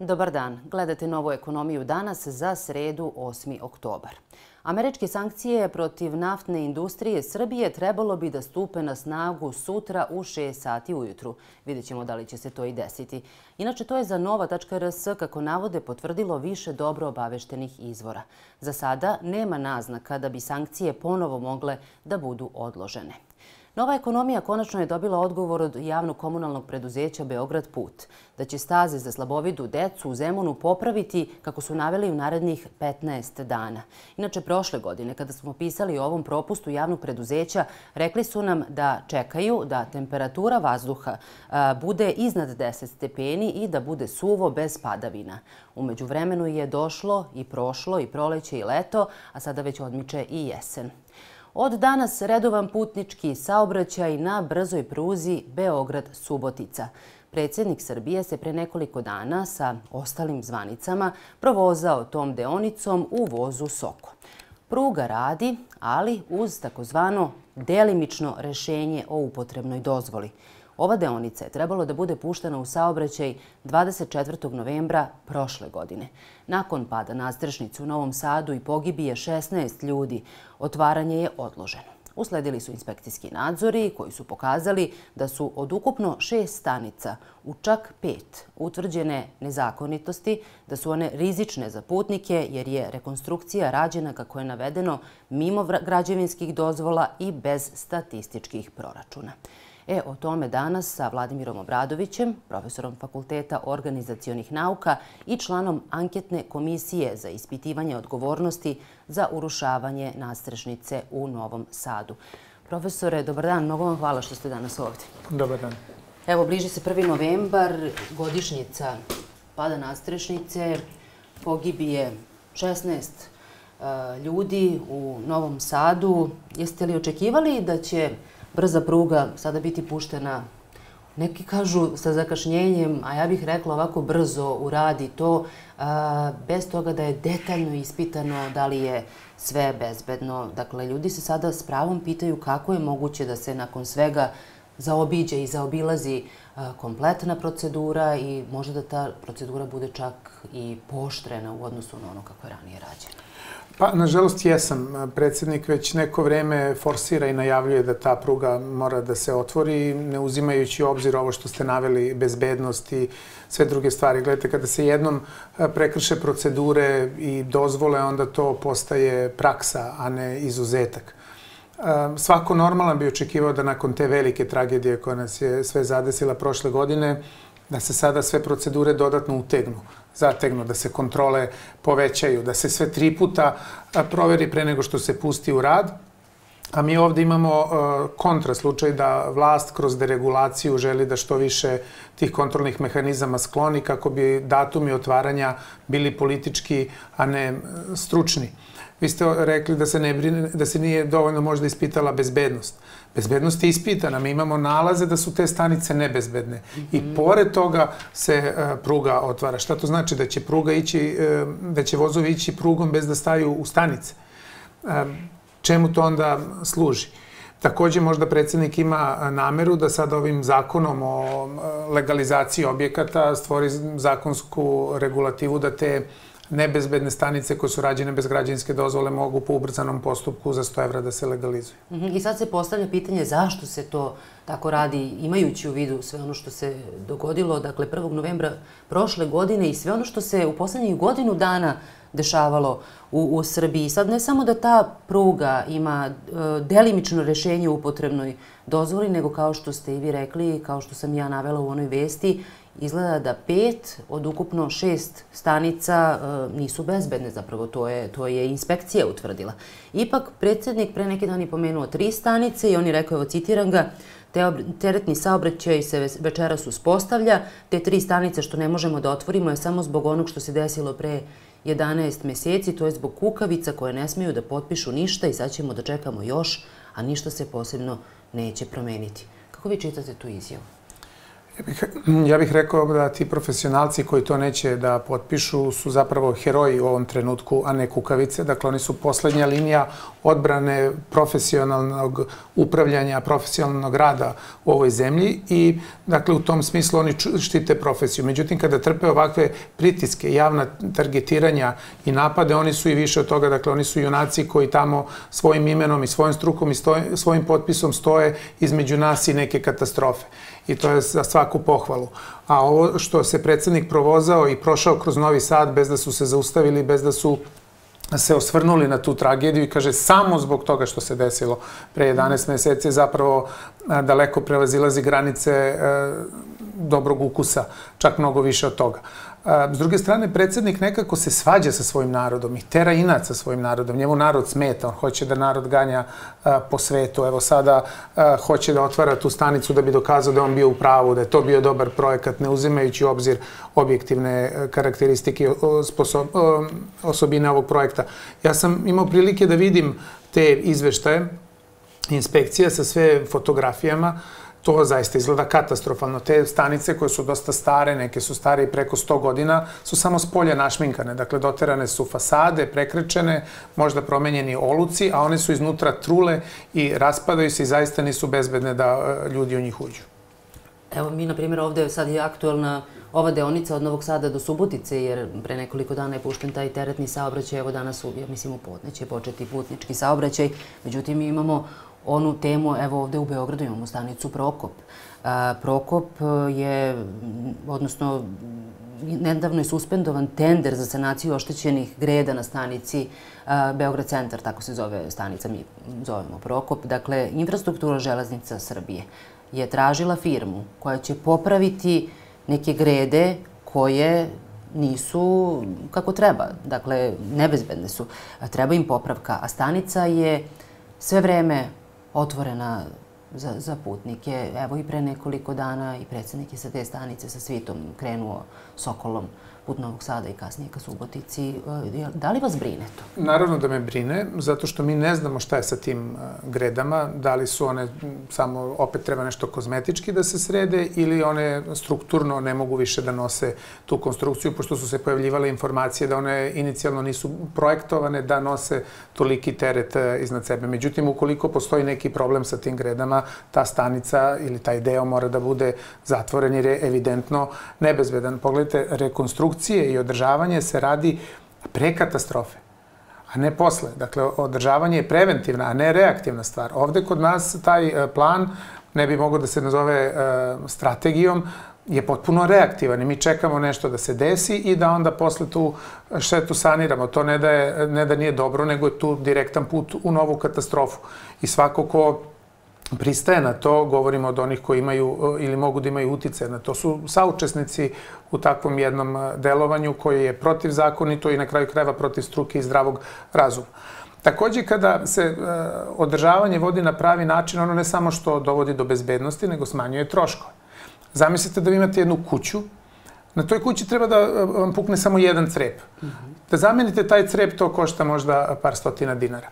Dobar dan. Gledate Novu ekonomiju danas za sredu 8. oktobar. Američke sankcije protiv naftne industrije Srbije trebalo bi da stupe na snagu sutra u 6 sati ujutru. Vidjet ćemo da li će se to i desiti. Inače, to je za nova.rs, kako navode, potvrdilo više dobro obaveštenih izvora. Za sada nema naznaka da bi sankcije ponovo mogle da budu odložene. Nova ekonomija konačno je dobila odgovor od javnog komunalnog preduzeća Beograd Put da će staze za slabovidu decu u Zemunu popraviti, kako su naveli, u narednih 15 dana. Inače, prošle godine, kada smo pisali o ovom propustu javnog preduzeća, rekli su nam da čekaju da temperatura vazduha bude iznad 10 stepeni i da bude suvo bez padavina. U međuvremenu je došlo i prošlo i proleće i leto, a sada već odmiče i jesen. Od danas redovan putnički saobraćaj na brzoj pruzi Beograd-Subotica. Predsjednik Srbije se pre nekoliko dana sa ostalim zvanicama provozao tom deonicom u vozu Soko. Pruga radi, ali uz takozvano delimično rešenje o upotrebnoj dozvoli. Ova deonica je trebalo da bude puštena u saobraćaj 24. novembra prošle godine. Nakon pada nadstrešnice u Novom Sadu i pogibije 16 ljudi, otvaranje je odloženo. Usledili su inspekcijski nadzori koji su pokazali da su od ukupno 6 stanica u čak 5 utvrđene nezakonitosti, da su one rizične za putnike jer je rekonstrukcija rađena, kako je navedeno, mimo građevinskih dozvola i bez statističkih proračuna. O tome danas sa Vladimirom Obradovićem, profesorom Fakulteta organizacionih nauka i članom anketne komisije za ispitivanje odgovornosti za urušavanje nadstrešnice u Novom Sadu. Profesore, dobar dan, mnogo vam hvala što ste danas ovdje. Dobar dan. Evo, bliži se 1. novembar, godišnjica pada nadstrešnice, pogibije 16 ljudi u Novom Sadu. Jeste li očekivali da će brza pruga sada biti puštena, neki kažu sa zakašnjenjem, a ja bih rekla ovako brzo uradi to, bez toga da je detaljno ispitano da li je sve bezbedno? Dakle, ljudi se sada s pravom pitaju kako je moguće da se nakon svega zaobiđe i zaobilazi kompletna procedura i možda da ta procedura bude čak i pooštrena u odnosu na ono kako je ranije rađeno. Pa, nažalost, jesam. Predsjednik već neko vreme forsira i najavljuje da ta pruga mora da se otvori, ne uzimajući u obzir ovo što ste naveli, bezbednost i sve druge stvari. Gledajte, kada se jednom prekrše procedure i dozvole, onda to postaje praksa, a ne izuzetak. Svako normalan bi očekivao da nakon te velike tragedije koja nas je sve zadesila prošle godine, da se sada sve procedure dodatno zategnu, da se kontrole povećaju, da se sve 3 puta proveri pre nego što se pusti u rad. A mi ovdje imamo kontraslučaj da vlast kroz deregulaciju želi da što više tih kontrolnih mehanizama skloni kako bi datumi otvaranja bili politički, a ne stručni. Vi ste rekli da se nije dovoljno možda ispitala bezbednost. Bezbednost je ispitana. Mi imamo nalaze da su te stanice nebezbedne. I pored toga se pruga otvara. Šta to znači? Da će vozovi ići prugom bez da staju u stanice. Čemu to onda služi? Također možda predsjednik ima nameru da sad ovim zakonom o legalizaciji objekata stvori zakonsku regulativu da te nebezbedne stanice koje su rađene bez građevinske dozvole mogu po ubrzanom postupku za 100 evra da se legalizuju. I sad se postavlja pitanje zašto se to tako radi, imajući u vidu sve ono što se dogodilo, dakle 1. novembra prošle godine i sve ono što se u poslednjih godinu dana dešavalo u Srbiji. Sad ne samo da ta pruga ima delimično rešenje u upotrebnoj dozvoli, nego kao što ste i vi rekli, kao što sam ja navela u onoj vesti, izgleda da 5 od ukupno 6 stanica nisu bezbedne, zapravo to je inspekcija utvrdila. Ipak, predsjednik pre neki dan je pomenuo 3 stanice i on je rekao, evo citiram ga, teretni saobraćaj se večeras uspostavlja, te 3 stanice što ne možemo da otvorimo je samo zbog onog što se desilo pre 11 meseci, to je zbog kukavica koje ne smiju da potpišu ništa i sad ćemo da čekamo još, a ništa se posebno neće promeniti. Kako vi čitate tu izjavu? Ja bih rekao da ti profesionalci koji to neće da potpišu su zapravo heroji u ovom trenutku, a ne kukavice. Dakle, oni su poslednja linija odbrane profesionalnog upravljanja, profesionalnog rada u ovoj zemlji i, dakle, u tom smislu oni štite profesiju. Međutim, kada trpe ovakve pritiske, javna targetiranja i napade, oni su i više od toga. Dakle, oni su junaci koji tamo svojim imenom i svojim strukom i svojim potpisom stoje između nas i neke katastrofe. I to je za svaku pohvalu. A ovo što se predsjednik provozao i prošao kroz Novi Sad bez da su se zaustavili, bez da su se osvrnuli na tu tragediju i kaže samo zbog toga što se desilo pre 11 meseci zapravo daleko prevazilazi granice dobrog ukusa, čak mnogo više od toga. S druge strane, predsjednik nekako se svađa sa svojim narodom i tera inat sa svojim narodom. Njemu narod smeta, on hoće da narod ganja po svetu. Evo sada hoće da otvara tu stanicu da bi dokazao da je on bio u pravu, da je to bio dobar projekat, ne uzimajući u obzir objektivne karakteristike i osobine ovog projekta. Ja sam imao prilike da vidim te izveštaje inspekcija sa sve fotografijama. To zaista izgleda katastrofalno. Te stanice koje su dosta stare, neke su stare i preko 100 godina, su samo s polja našminkane. Dakle, doterane su fasade, prekrečene, možda promenjeni oluci, a one su iznutra trule i raspadaju se i zaista nisu bezbedne da ljudi u njih uđu. Evo, mi, na primjer, ovde sad je aktuelna ova deonica od Novog Sada do Subotice, jer pre nekoliko dana je pušten taj teretni saobraćaj. Evo danas, ja mislim, u podne će početi putnički saobraćaj. Međutim, mi imamo onu temu, evo ovde u Beogradu imamo stanicu Prokop. Prokop je, odnosno, nedavno je suspendovan tender za sanaciju oštećenih greda na stanici Beograd centar, tako se zove stanica, mi zovemo Prokop. Dakle, infrastruktura železnica Srbije je tražila firmu koja će popraviti neke grede koje nisu kako treba. Dakle, nebezbedne su. Treba im popravka, a stanica je sve vreme otvorena za putnike. Evo i pre nekoliko dana i predsjednik je sa te stanice sa svitom krenuo Sokolom put Novog Sada i kasnije ka Subotici. Da li vas brine to? Naravno da me brine, zato što mi ne znamo šta je sa tim gredama. Da li su one samo, opet treba nešto kozmetički da se srede ili one strukturno ne mogu više da nose tu konstrukciju, pošto su se pojavljivale informacije da one inicijalno nisu projektovane da nose toliki teret iznad sebe. Međutim, ukoliko postoji neki problem sa tim gredama, ta stanica ili taj deo mora da bude zatvoren jer je evidentno nebezbedan. Pogledajte, rekonstrukcija i održavanje se radi pre katastrofe, a ne posle. Dakle, održavanje je preventivna, a ne reaktivna stvar. Ovde kod nas taj plan, ne bi mogao da se nazove strategijom, je potpuno reaktivan i mi čekamo nešto da se desi i da onda posle tu štetu saniramo. To ne da nije dobro, nego je tu direktan put u novu katastrofu. I svako ko pristaje na to, govorimo od onih koji imaju ili mogu da imaju uticaje na to, su saučesnici u takvom jednom delovanju koji je protivzakonito i na kraju krajeva protiv struke i zdravog razuma. Takođe, kada se održavanje vodi na pravi način, ono ne samo što dovodi do bezbednosti, nego smanjuje troškove. Zamislite da vi imate jednu kuću, na toj kući treba da vam pukne samo jedan crep. Da zamenite taj crep, to košta možda par stotina dinara.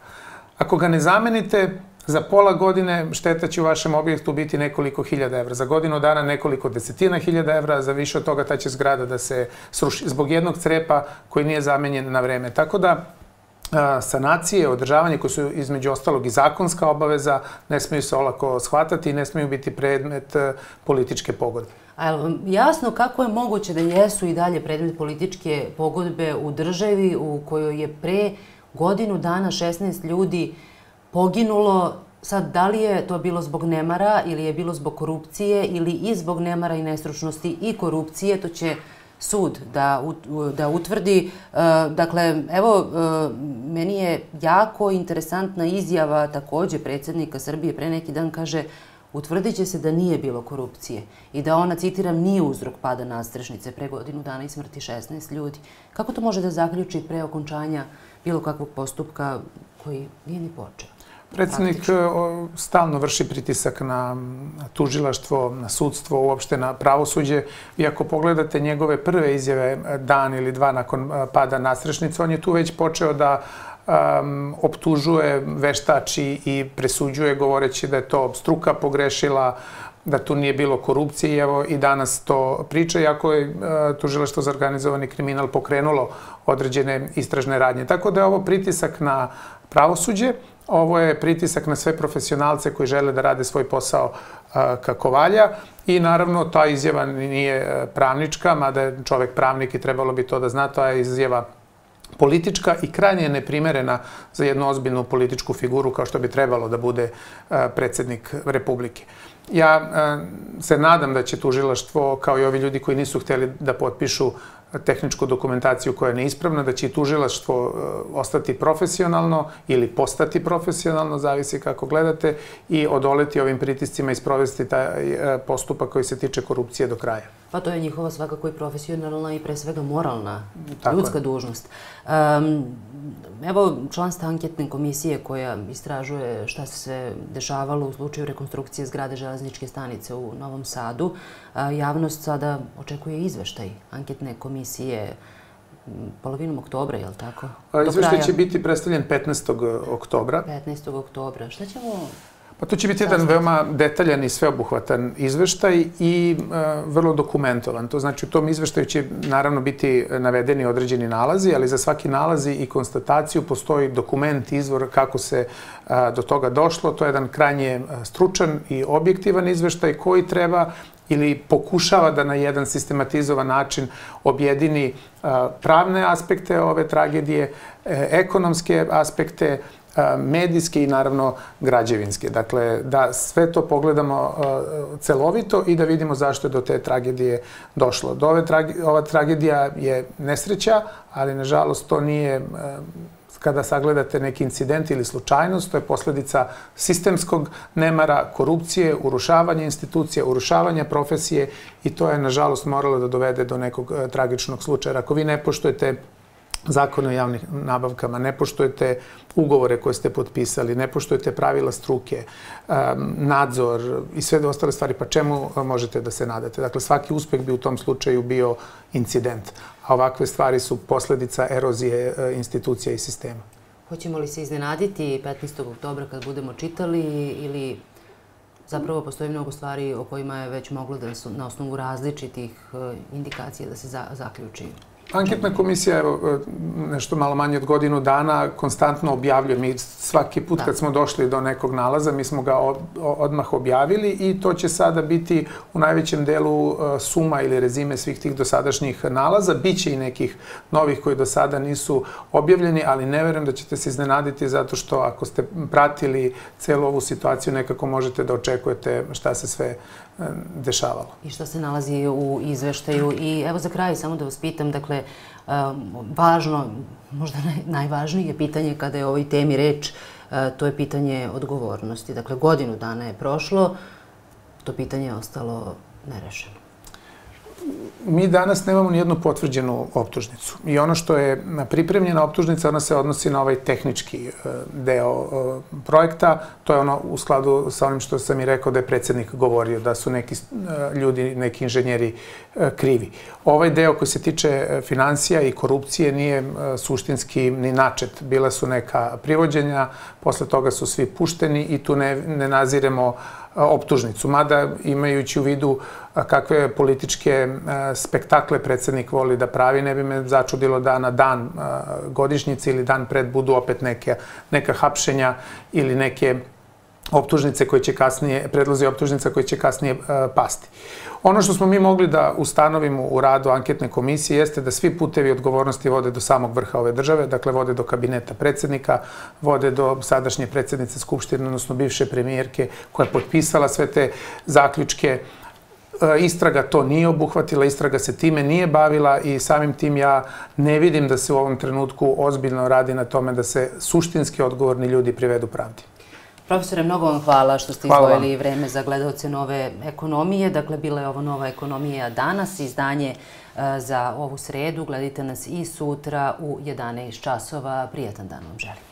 Ako ga ne zamenite, za pola godine šteta će u vašem objektu biti nekoliko hiljada evra. Za godinu dana nekoliko desetina hiljada evra, za više od toga ta će zgrada da se sruši zbog jednog crepa koji nije zamenjen na vreme. Tako da sanacije, održavanje koje su između ostalog i zakonska obaveza, ne smiju se olako shvatati i ne smiju biti predmet političke pogodbe. A jasno kako je moguće da jesu i dalje predmet političke pogodbe u državi u kojoj je pre godinu dana 16 ljudi poginulo? Sad, da li je to bilo zbog nemara ili je bilo zbog korupcije ili i zbog nemara i nestručnosti i korupcije, to će sud da utvrdi. Dakle, evo, meni je jako interesantna izjava takođe predsjednika Srbije pre neki dan, kaže utvrdit će se da nije bilo korupcije i da ona, citiram, nije uzrok pada nadstrešnice pre godinu dana i smrti 16 ljudi. Kako to može da zaključi pre okončanja bilo kakvog postupka koji nije ni počeo? Predsjednik stalno vrši pritisak na tužilaštvo, na sudstvo, uopšte na pravosuđe. I ako pogledate njegove prve izjave dan ili dva nakon pada nadstrešnice, on je tu već počeo da optužuje, veštači i presuđuje govoreći da je to struka pogrešila, da tu nije bilo korupcije i evo i danas to priča, iako je Tužilaštvo za organizovani kriminal pokrenulo određene istražne radnje. Tako da je ovo pritisak na pravosuđe, ovo je pritisak na sve profesionalce koji žele da rade svoj posao kako valja i naravno ta izjava nije pravnička, mada je čovek pravnik i trebalo bi to da zna, ta je izjava politička i krajnje neprimerena za jednu ozbiljnu političku figuru kao što bi trebalo da bude predsjednik Republike. Ja se nadam da će tužilaštvo, kao i ovi ljudi koji nisu hteli da potpišu tehničku dokumentaciju koja je neispravna, da će i tužilaštvo ostati profesionalno ili postati profesionalno, zavisi kako gledate, i odoleti ovim pritiscima i sprovesti taj postupak koji se tiče korupcije do kraja. Pa to je njihova svakako i profesionalna i pre svega moralna, ljudska dužnost. Evo, član ste anketne komisije koja istražuje šta se sve dešavalo u slučaju rekonstrukcije zgrade železničke stanice u Novom Sadu. Javnost sada očekuje izveštaj anketne komisije polovinom oktobra, je li tako? Izveštaj će biti predstavljen 15. oktobra. 15. oktobra. Šta ćemo... Pa to će biti jedan veoma detaljan i sveobuhvatan izveštaj i vrlo dokumentovan. To znači u tom izveštaju će naravno biti navedeni određeni nalazi, ali za svaki nalazi i konstataciju postoji dokument, izvor kako se do toga došlo. To je jedan krajnje stručan i objektivan izveštaj koji treba ili pokušava da na jedan sistematizovan način objedini pravne aspekte ove tragedije, ekonomske aspekte, medijske i naravno građevinske. Dakle, da sve to pogledamo celovito i da vidimo zašto je do te tragedije došlo. Ova tragedija je nesreća, ali nažalost to nije, kada sagledate neki incident ili slučajnost, to je posljedica sistemskog nemara, korupcije, urušavanja institucija, urušavanja profesije i to je nažalost moralo da dovede do nekog tragičnog slučaja. Ako vi ne poštujete Zakon o javnim nabavkama, ne poštujete ugovore koje ste potpisali, ne poštujete pravila struke, nadzor i sve ostale stvari, pa čemu možete da se nadate? Dakle, svaki uspeh bi u tom slučaju bio incident, a ovakve stvari su posljedica erozije institucija i sistema. Hoćemo li se iznenaditi 15. oktobra kad budemo čitali ili zapravo postoji mnogo stvari o kojima je već moglo da na osnovu različitih indikacija da se zaključi? Anketna komisija, evo, nešto malo manje od godinu dana, konstantno objavljuje. Mi svaki put kad smo došli do nekog nalaza, mi smo ga odmah objavili i to će sada biti u najvećem delu suma ili rezime svih tih dosadašnjih nalaza. Biće i nekih novih koji do sada nisu objavljeni, ali ne verujem da ćete se iznenaditi zato što ako ste pratili celu ovu situaciju, nekako možete da očekujete šta se sve dešavalo. I šta se nalazi u izveštaju. I evo za kraj samo da vas pitam, dakle, važno, možda najvažnije pitanje kada je o ovoj temi reč, to je pitanje odgovornosti. Dakle, godinu dana je prošlo, to pitanje je ostalo nerešeno. Mi danas nemamo nijednu potvrđenu optužnicu. I ono što je pripremljena optužnica, ona se odnosi na ovaj tehnički deo projekta. To je ono u skladu sa onim što sam i rekao da je predsjednik govorio, da su neki ljudi, neki inženjeri krivi. Ovaj deo koji se tiče financija i korupcije nije suštinski ni načet. Bila su neka privođenja, posle toga su svi pušteni i tu ne naziremo optužnicu. Mada imajući u vidu kakve političke spektakle predsjednik voli da pravi, ne bi me začudilo da na dan godišnjice ili dan pred budu opet neka hapšenja ili neke optužnice koje će kasnije, predlozi optužnica koje će kasnije pasti. Ono što smo mi mogli da ustanovimo u radu anketne komisije jeste da svi putevi odgovornosti vode do samog vrha ove države, dakle vode do kabineta predsjednika, vode do sadašnje predsjednice Skupštine, odnosno bivše premijerke koja je potpisala sve te zaključke. Istraga to nije obuhvatila, istraga se time nije bavila i samim tim ja ne vidim da se u ovom trenutku ozbiljno radi na tome da se suštinski odgovorni ljudi privedu pravdi. Profesore, mnogo vam hvala što ste izdvojili vreme za gledaoce Nove ekonomije. Dakle, bila je ovo Nova ekonomija danas, izdanje za ovu sredu. Gledajte nas i sutra u 11 časova. Prijatan dan vam želim.